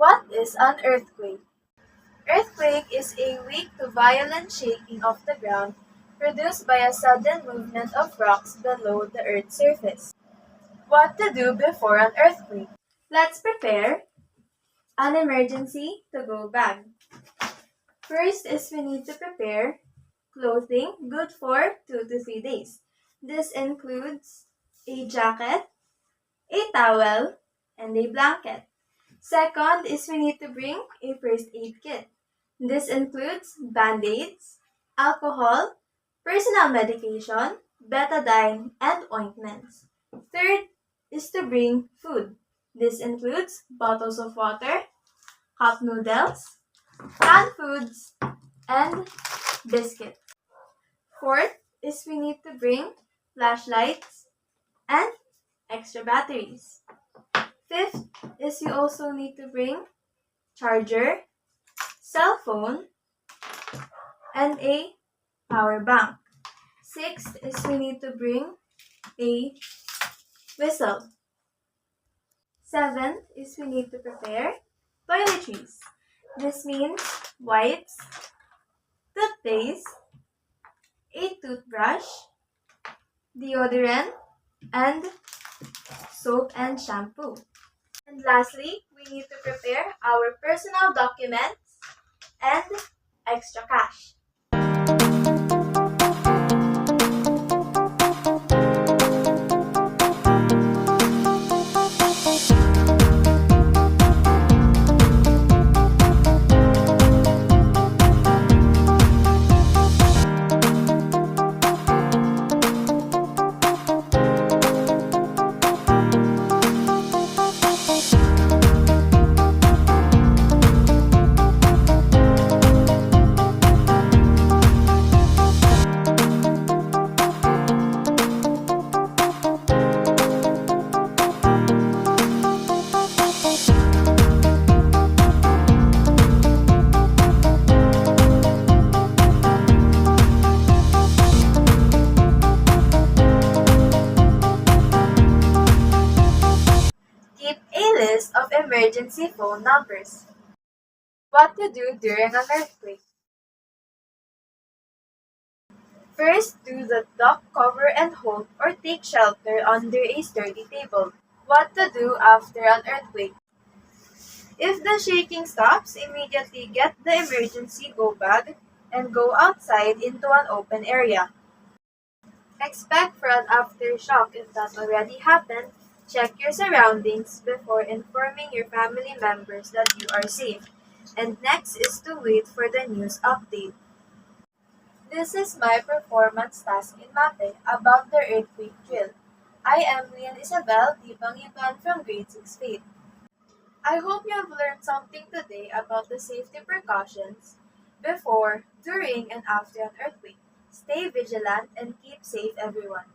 What is an earthquake? Earthquake is a weak to violent shaking of the ground produced by a sudden movement of rocks below the Earth's surface. What to do before an earthquake? Let's prepare an emergency to go bag. First is we need to prepare clothing good for 2 to 3 days. This includes a jacket, a towel, and a blanket. Second is we need to bring a first aid kit. This includes band-aids, alcohol, personal medication, betadine, and ointments. Third is to bring food. This includes bottles of water, cup noodles, canned foods, and biscuit. Fourth is we need to bring flashlights and extra batteries. Fifth is you also need to bring charger, cell phone, and a power bank. Sixth is we need to bring a whistle. Seventh is we need to prepare toiletries. This means wipes, toothpaste, a toothbrush, deodorant, and soap and shampoo. And lastly, we need to prepare our personal documents and extra cash. Keep a list of emergency phone numbers. What to do during an earthquake? First, do the duck cover and hold or take shelter under a sturdy table. What to do after an earthquake? If the shaking stops, immediately get the emergency go bag and go outside into an open area. Expect for an aftershock if that already happened. Check your surroundings before informing your family members that you are safe. And next is to wait for the news update. This is my performance task in MAPE about the earthquake drill. I am Lian Isabel Dibangiban from Grade 6 Faith. I hope you have learned something today about the safety precautions before, during, and after an earthquake. Stay vigilant and keep safe, everyone.